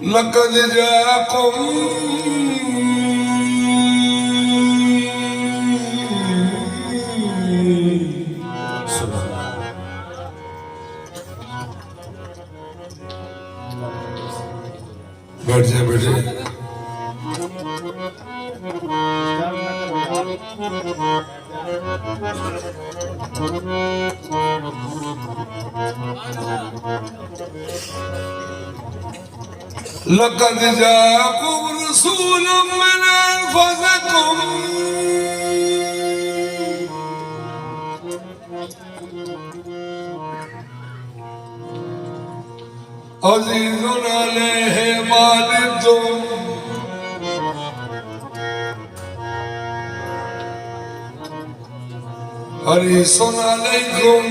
लक़द जाकुम बैठ जाए बैठे लक़द जाकुम रसूलुम मिन अनफुसिकुम अज़ीज़ुन अलैहि मा अनित्तुम हरीसुन अलैकुम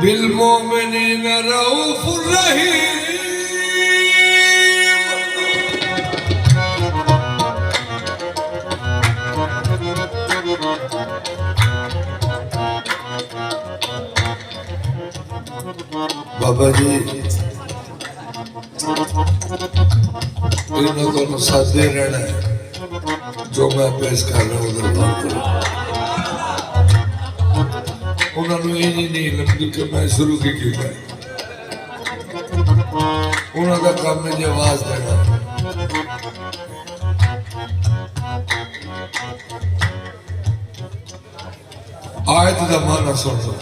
बिल मोमिनीन रऊफुर रहीम। बाबा जी इन्होंने तो सादे रहना है, जो मैं पेश कर रहा हूँ दरबार करो। उन्होंने ये नहीं लगती कि मैं शुरू की है, उन्होंने काम में जो आवाज देना। आयत का माना सुन लो।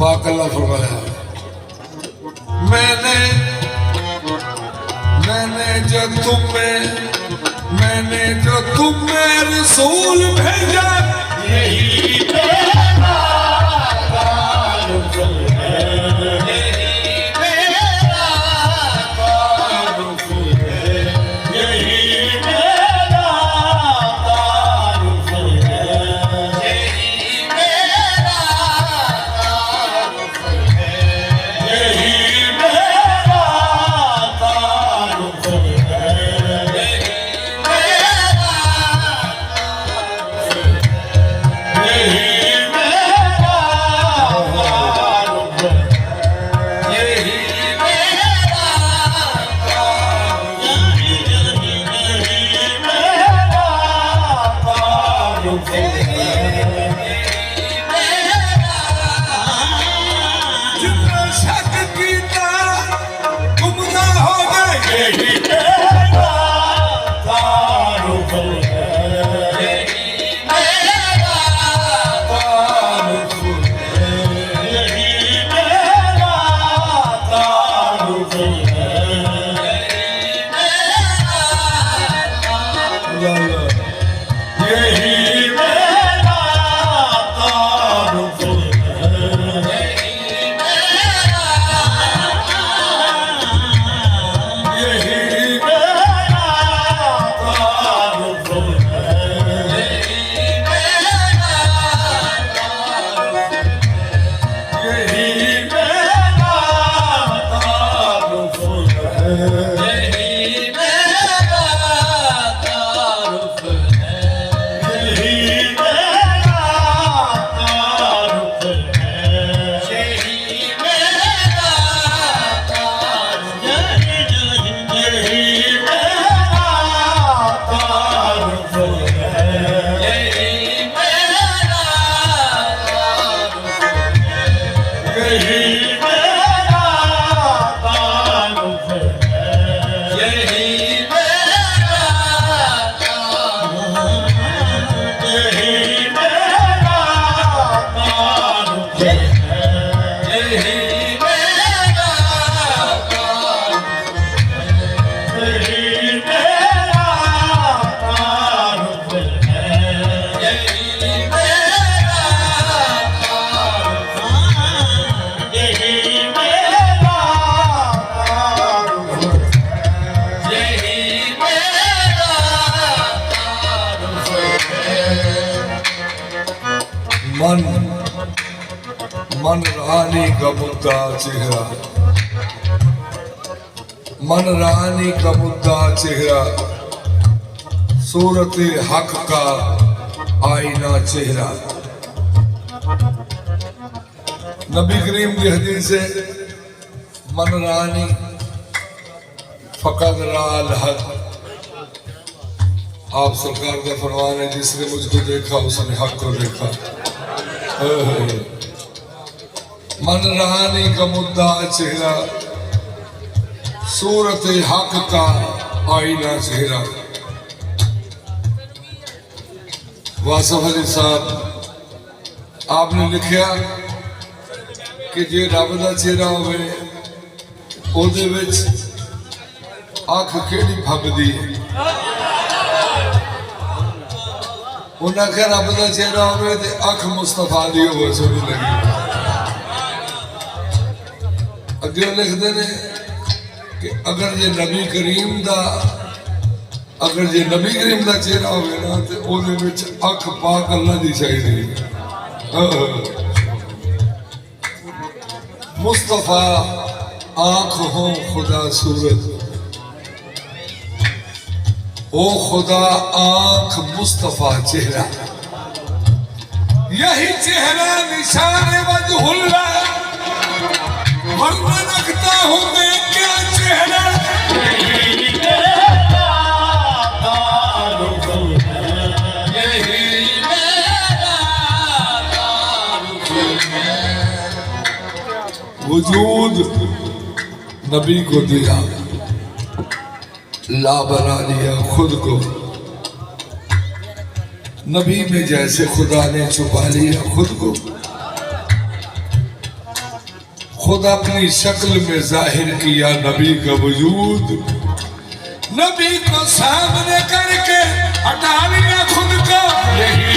पाक अल्लाह फरमाया, मैंने जो तुम्हें रसूल भेजा यही मेरा तारुफ है, यही मेरा तारुफ है, यही मेरा तारुफ है, यही मेरा तारुफ है, यही मेरा तारुफ है। जितना शक कीता गुमराह हो गए, यही मेरा तारुफ है, यही मेरा तारुफ है, यही मेरा तारुफ है, यही मेरा तारुफ है, यही मेरा तारुफ है। मन रानी का मुद्दा चेहरा, मन रानी का मुद्दा चेहरा, सूरत हक का आईना चेहरा। नबी करीम की हदीस है, मन रानी फकत राल हक। आप सरकार का फरमान है, जिसने मुझको देखा उसने हक को देखा। मन रानी का मुद्दा चेहरा, सूरत हक का आईना चेहरा। वासफ अली साहब आपने लिखा कि जे रब का चेहरा होवे ओदे विच अख केड़ी फबदी है। उन्हें आख्या रब का चेहरा होवे ते अख मुस्तफा दी होवे सोहनी लगी। अगे लिखते ने कि अगर जे नबी करीम का चेहरा होवे ना ते ओदे विच अख पाक अल्लाह दी चाहिदी। मुस्तफा आंख हो खुदा सूरत, ओ खुदा आंख मुस्तफा चेहरा। यही चेहरा निशान वजहुल्लाह, वरना रखता हूं मैं क्या चेहरा। वजूद नबी को दिया, ला बना लिया खुद को। नबी में जैसे खुदा ने छुपा लिया खुद को। खुद अपनी शक्ल में जाहिर किया नबी का वजूद। नबी को सामने करके हटा लिया खुद को। यही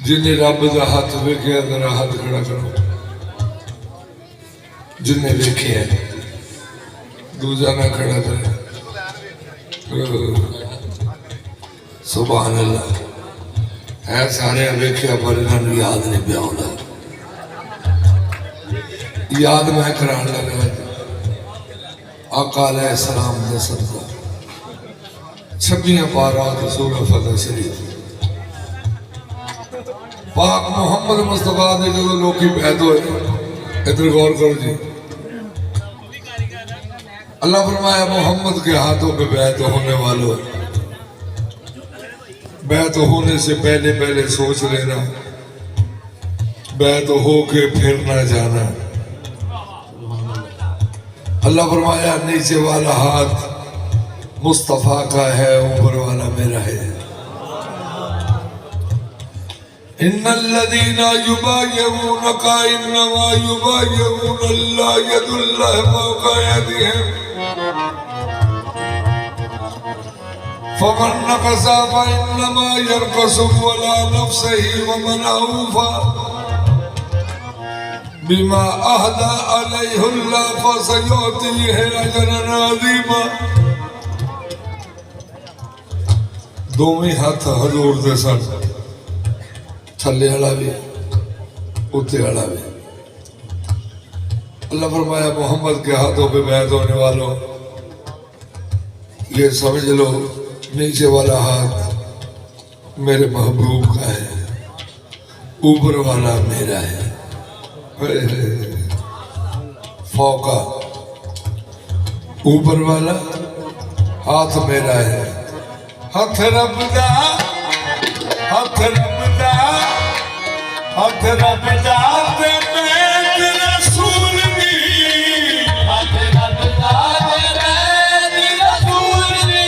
जिन्हें रब का हाथ वेख्या जरा हाथ खड़ा करो। जिन्हें वेख्या दूजा ना खड़ा करे। सुभान अल्लाह है। सारे वेख्या पर इन्होंने याद नहीं पिया होता। याद मैं करान लगा आका अलैहिस्सलाम दे सदका 26 पारा सूरह फतह शरीफ। पाक मोहम्मद मुस्तफा ने जो लोग बैद हुए, इधर गौर करो जी। अल्लाह फरमाया मोहम्मद के हाथों पे बैत होने वालों, बैत होने से पहले पहले सोच लेना, बैत हो के फिर ना जाना। अल्लाह फरमाया नीचे वाला हाथ मुस्तफा का है, ऊपर वाला मेरा है। इन्नल्लज़ीना युबाय्यऊनका इन्नमा युबाय्यऊना अल्लाह यदुल्लाहि फौका अयदीहिम फमन नकसा फइन्नमा यरकसु अला नफ्सिही वमन औफा बिमा अहदा अलैहिल्लाह फसयुतीहि अजरन अज़ीमा। दोवें हाथ हजूर दे सन, थले वाला भी उत्ते वाला भी। अल्लाह फरमाया मोहम्मद के हाथों पे बैत होने वालों, ये समझ लो नीचे वाला हाथ मेरे महबूब का है, ऊपर वाला मेरा है। फौका ऊपर वाला हाथ मेरा है। हथ रब दा, हथ रब दा, हथ रब दा ते मैं रसूल दी। हथ रब दा ते मैं रसूल दी।